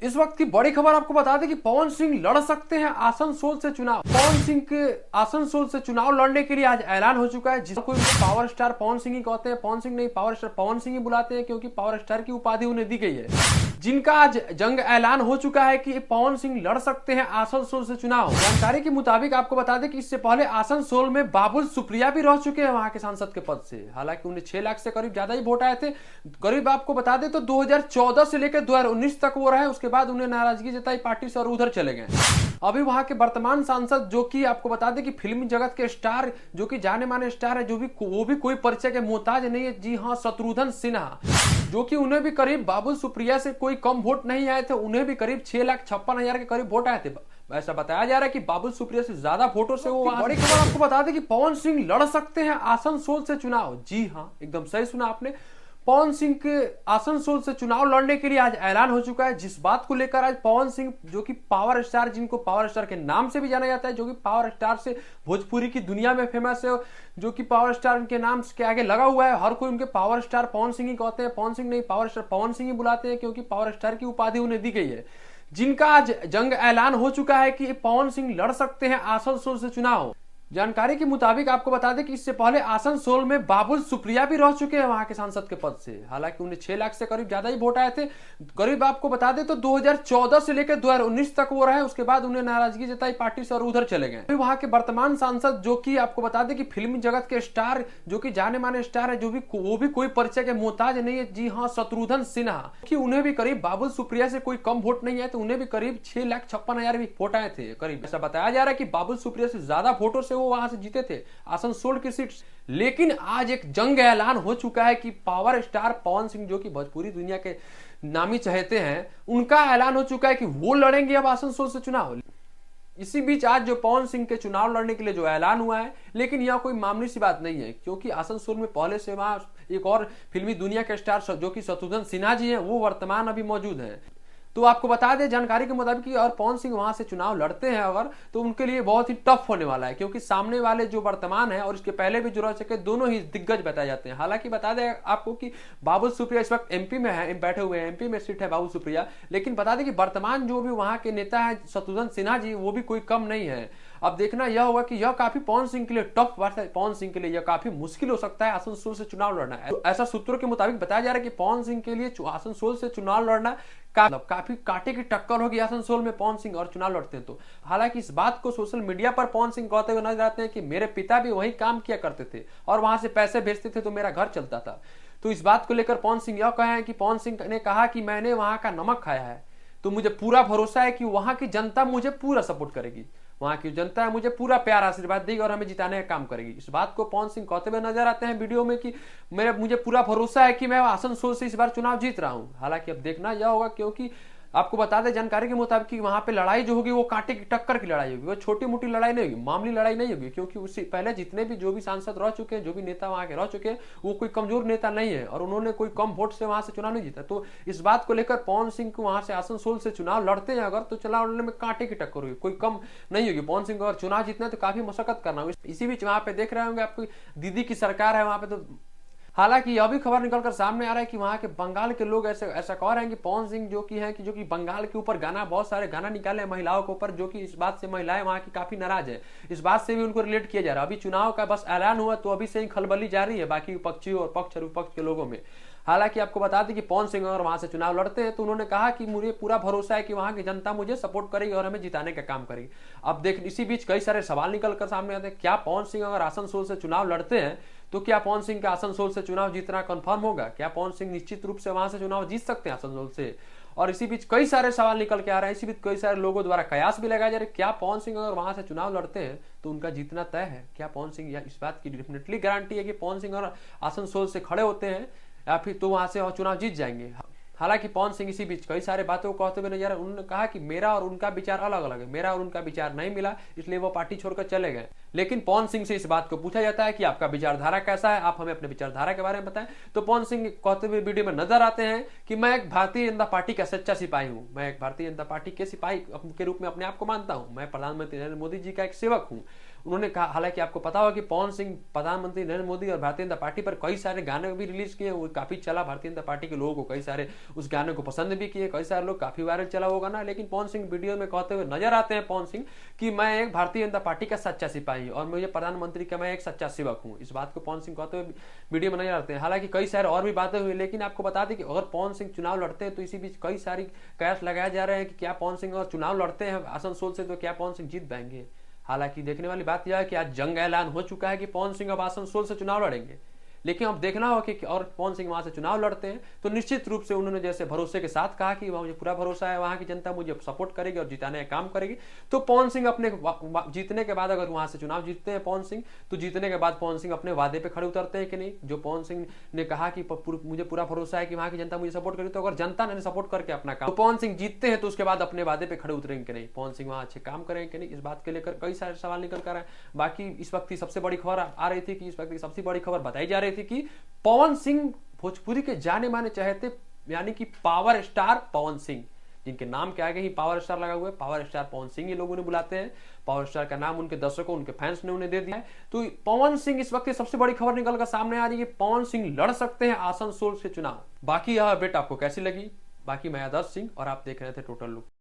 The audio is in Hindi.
इस वक्त की बड़ी खबर आपको बता दें कि पवन सिंह लड़ सकते हैं आसनसोल से चुनाव। पवन सिंह के आसनसोल से चुनाव लड़ने के लिए आज ऐलान हो चुका है। जिसको कोई पावर स्टार पवन सिंह ही कहते हैं, पवन सिंह नहीं पावर स्टार पवन सिंह ही बुलाते हैं, क्योंकि पावर स्टार की उपाधि उन्हें दी गई है। जिनका आज जंग ऐलान हो चुका है कि पवन सिंह लड़ सकते हैं आसनसोल से चुनाव। जानकारी के मुताबिक आपको बता दें कि इससे पहले आसनसोल में बाबुल सुप्रिया भी रह चुके हैं वहां के सांसद के पद से। हालांकि उन्हें 6 लाख से करीब ज्यादा ही वोट आए थे। करीब आपको बता दें तो 2014 से लेकर 2019 तक वो रहे। उसके बाद उन्हें नाराजगी जताई पार्टी से और उधर चले गए। अभी वहां के वर्तमान सांसद जो कि आपको बता दें कि फिल्मी जगत के स्टार, जो कि जाने माने स्टार है, वो भी कोई परिचय के मोहताज नहीं है। जी हाँ, शत्रुघ्न सिन्हा, जो कि उन्हें भी करीब बाबुल सुप्रिया से कोई कम वोट नहीं आए थे। उन्हें भी करीब 6,56,000 के करीब वोट आए थे। ऐसा बताया जा रहा है कि बाबुल सुप्रिया से ज्यादा वोटों से वो। बड़ी खबर आपको बता दें कि पवन सिंह लड़ सकते हैं आसनसोल से चुनाव। जी हाँ, एकदम सही सुना आपने। पवन सिंह के आसनसोल से चुनाव लड़ने के लिए आज ऐलान हो चुका है। जिस बात को लेकर आज पवन सिंह, जो कि पावर स्टार, जिनको पावर स्टार के नाम से भी जाना जाता है, जो कि पावर स्टार से भोजपुरी की दुनिया में फेमस है, जो कि पावर स्टार उनके नाम के आगे लगा हुआ है। हर कोई उनके पावर स्टार पवन सिंह ही कहते हैं, पवन सिंह नहीं पावर स्टार पवन सिंह ही बुलाते हैं, क्योंकि पावर स्टार की उपाधि उन्हें दी गई है। जिनका आज जंग ऐलान हो चुका है कि पवन सिंह लड़ सकते हैं आसनसोल से चुनाव। जानकारी के मुताबिक आपको बता दें कि इससे पहले आसनसोल में बाबुल सुप्रिया भी रह चुके हैं वहां के सांसद के पद से। हालांकि उन्हें 6 लाख से करीब ज्यादा ही वोट आए थे। करीब आपको बता दें तो 2014 से लेकर 2019 तक वो रहे। उसके बाद उन्हें नाराजगी जताई पार्टी से और उधर चले गए। वहां के वर्तमान सांसद, जो कि आपको बता दें कि फिल्मी जगत के स्टार, जो कि जाने माने स्टार है, वो भी कोई परिचय के मोहताज नहीं है। जी हाँ, शत्रुघ्न सिन्हा, कि उन्हें भी करीब बाबुल सुप्रिया से कोई कम वोट नहीं आए थे। उन्हें भी करीब 6,56,000 भी वोट आए थे करीब। ऐसा बताया जा रहा है कि बाबुल सुप्रिया से ज्यादा वोटों से वो वहां से जीते थे आसनसोल की सीट। लेकिन आज एक जंग ऐलान हो चुका है कि पावर स्टार पवन सिंह, जो कि भोजपुरी दुनिया के नामी चहेते हैं, उनका ऐलान हो चुका है कि वो लड़ेंगे अब आसनसोल से चुनाव। इसी बीच आज जो पवन सिंह के चुनाव लड़ने के लिए जो ऐलान हुआ है, लेकिन यह कोई मामूली सी बात नहीं है, क्योंकि आसनसोल में पहले से वहां एक और फिल्मी दुनिया के स्टार, जो कि शत्रुघ्न सिन्हा जी हैं, वो वर्तमान अभी मौजूद हैं। तो आपको बता दें जानकारी के मुताबिक, और पवन सिंह वहां से चुनाव लड़ते हैं अगर, तो उनके लिए बहुत ही टफ होने वाला है, क्योंकि सामने वाले जो वर्तमान है और इसके पहले भी जो रह चुके, दोनों ही दिग्गज बताए जाते हैं। हालांकि बता दें आपको कि बाबुल सुप्रिया इस वक्त एमपी में है, बैठे हुए हैं, एमपी में सीट है बाबुल सुप्रिया। लेकिन बता दें कि वर्तमान जो भी वहां के नेता है शत्रुघ्न सिन्हा जी, वो भी कोई कम नहीं है। अब देखना यह होगा कि यह काफी पवन सिंह के लिए टफ बात है। पवन सिंह के लिए यह काफी मुश्किल हो सकता है आसनसोल से चुनाव लड़ना। तो ऐसा सूत्रों के मुताबिक बताया जा रहा है कि पवन सिंह के लिए आसनसोल से चुनाव लड़ना काफी कांटे की टक्कर होगी आसनसोल में पवन सिंह और चुनाव लड़ते हैं तो। हालांकि इस बात को सोशल मीडिया पर पवन सिंह कहते हुए नजर आते हैं कि मेरे पिता भी वही काम किया करते थे और वहां से पैसे भेजते थे तो मेरा घर चलता था। तो इस बात को लेकर पवन सिंह यह कहे हैं कि पवन सिंह ने कहा कि मैंने वहां का नमक खाया है, तो मुझे पूरा भरोसा है कि वहां की जनता मुझे पूरा सपोर्ट करेगी, वहां की जनता है मुझे पूरा प्यार आशीर्वाद देगी और हमें जिताने का काम करेगी। इस बात को पवन सिंह कहते हुए नजर आते हैं वीडियो में कि मुझे पूरा भरोसा है कि मैं आसनसोल से इस बार चुनाव जीत रहा हूं। हालांकि अब देखना यह होगा, क्योंकि आपको बता दें जानकारी के मुताबिक कि वहां पे लड़ाई जो होगी वो कांटे की टक्कर की लड़ाई होगी, वो छोटी मोटी लड़ाई नहीं होगी, मामूली लड़ाई नहीं होगी, क्योंकि उससे पहले जितने भी जो भी सांसद रह चुके हैं, जो भी नेता वहां के रह चुके हैं, वो कोई कमजोर नेता नहीं है और उन्होंने कोई कम वोट से वहां से चुनाव नहीं जीता। तो इस बात को लेकर पवन सिंह को वहां से आसनसोल से चुनाव लड़ते हैं अगर, तो चुनाव लड़ने में कांटे की टक्कर होगी, कोई कम नहीं होगी। पवन सिंह को अगर चुनाव जीतना है तो काफी मशक्कत करना होगी। इसी बीच वहां पे देख रहे होंगे आपकी दीदी की सरकार है वहां पे। तो हालांकि यह भी खबर निकलकर सामने आ रहा है कि वहां के बंगाल के लोग ऐसा कह रहे हैं कि पवन सिंह जो कि बंगाल के ऊपर बहुत सारे गाना निकाले महिलाओं के ऊपर, जो कि इस बात से महिलाएं वहां की काफी नाराज है। इस बात से भी उनको रिलेट किया जा रहा है। अभी चुनाव का बस ऐलान हुआ तो अभी से ही खलबली जारी है बाकी विपक्षियों और पक्ष और विपक्ष के लोगों में। हालांकि आपको बता दें कि पवन सिंह अगर वहां से चुनाव लड़ते हैं तो उन्होंने कहा कि मुझे पूरा भरोसा है कि वहां की जनता मुझे सपोर्ट करेगी और हमें जिताने का काम करेगी। अब देख, इसी बीच कई सारे सवाल निकलकर सामने आते हैं। क्या पवन सिंह अगर आसनसोल से चुनाव लड़ते हैं तो क्या पवन सिंह का आसनसोल से चुनाव जीतना कंफर्म होगा? क्या पवन सिंह निश्चित रूप से वहां से चुनाव जीत सकते हैं आसनसोल से? और इसी बीच कई सारे सवाल निकल के आ रहे हैं। इसी बीच कई सारे लोगों द्वारा कयास भी लगाया जा रहा है, क्या पवन सिंह अगर वहां से चुनाव लड़ते हैं तो उनका जीतना तय है? क्या पवन सिंह, इस बात की डेफिनेटली गारंटी है कि पवन सिंह अगर आसनसोल से खड़े होते हैं या फिर तो वहां से चुनाव जीत जाएंगे। हालांकि पवन सिंह इसी बीच कई सारे बातों को कहते हुए नजर, उन्होंने कहा कि मेरा और उनका विचार अलग अलग है, मेरा और उनका विचार नहीं मिला इसलिए वो पार्टी छोड़कर चले गए। लेकिन पवन सिंह से इस बात को पूछा जाता है कि आपका विचारधारा कैसा है, आप हमें अपने विचारधारा के बारे में बताएं, तो पवन सिंह कहते हुए वीडियो में नजर आते हैं कि मैं एक भारतीय जनता पार्टी का सच्चा सिपाही हूं, मैं एक भारतीय जनता पार्टी के सिपाही के रूप में अपने आप को मानता हूं, मैं प्रधानमंत्री नरेंद्र मोदी जी का एक सेवक हूं। उन्होंने कहा, हालांकि आपको पता होगा कि पवन सिंह प्रधानमंत्री नरेंद्र मोदी और भारतीय जनता पार्टी पर कई सारे गाने भी रिलीज किए, वो काफी चला, भारतीय जनता पार्टी के लोगों को कई सारे उस गाने को पसंद भी किए, कई सारे लोग, काफी वायरल चला वो गाना। लेकिन पवन सिंह वीडियो में कहते हुए नजर आते हैं पवन सिंह कि मैं एक भारतीय जनता पार्टी का सच्चा सिपाही और मुझे प्रधानमंत्री का मैं एक सच्चा सेवक हूं, इस बात को पवन सिंह कहते हुए वीडियो में नजर आते हैं। हालांकि कई सारे और भी बातें हुई, लेकिन आपको बता दें कि अगर पवन सिंह चुनाव लड़ते हैं तो इसी बीच कई सारी कयास लगाए जा रहे हैं कि क्या पवन सिंह अगर चुनाव लड़ते हैं आसनसोल से तो क्या पवन सिंह जीत पाएंगे। हालांकि देखने वाली बात यह है कि आज जंग ऐलान हो चुका है कि पवन सिंह अब आसनसोल से चुनाव लड़ेंगे, लेकिन अब देखना होगा कि और पवन सिंह वहां से चुनाव लड़ते हैं तो निश्चित रूप से उन्होंने जैसे भरोसे के साथ कहा कि मुझे पूरा भरोसा है वहां की जनता मुझे सपोर्ट करेगी और जिताने का काम करेगी, तो पवन सिंह अपने जीतने के बाद अगर वहां से चुनाव जीतते हैं पवन सिंह, तो जीतने के बाद पवन सिंह अपने वादे पे खड़े उतरते हैं कि नहीं। जो पवन सिंह ने कहा कि मुझे पूरा भरोसा है कि वहां की जनता मुझे सपोर्ट करेगी, तो अगर जनता ने सपोर्ट करके अपना काम, तो पवन सिंह जीतते हैं तो उसके बाद अपने वादे पे खड़े उतरेंगे कि नहीं, पवन सिंह वहां अच्छे काम करेंगे कि नहीं, इस बात को लेकर कई सारे सवाल निकल कर आए। बाकी इस वक्त की सबसे बड़ी खबर आ रही थी कि इस वक्त की सबसे बड़ी खबर बताई जा रही थी कि पवन सिंह भोजपुरी के जाने माने चहेते यानी कि पावर स्टार पवन सिंह, जिनके नाम के आगे ही पावर स्टार लगा हुआ है, पावर स्टार पवन सिंह ही लोग उन्हें बुलाते हैं। पावर स्टार का नाम उनके दर्शकों, उनके फैंस ने उन्हें दे दिया है। तो पवन सिंह इस वक्त सबसे बड़ी खबर निकल कर सामने आ रही है, पवन सिंह लड़ सकते हैं आसनसोल से चुनाव। बाकी यह अपडेट आपको कैसी लगी? बाकी मैं आदर्श सिंह और आप देख रहे थे टोटल लुक।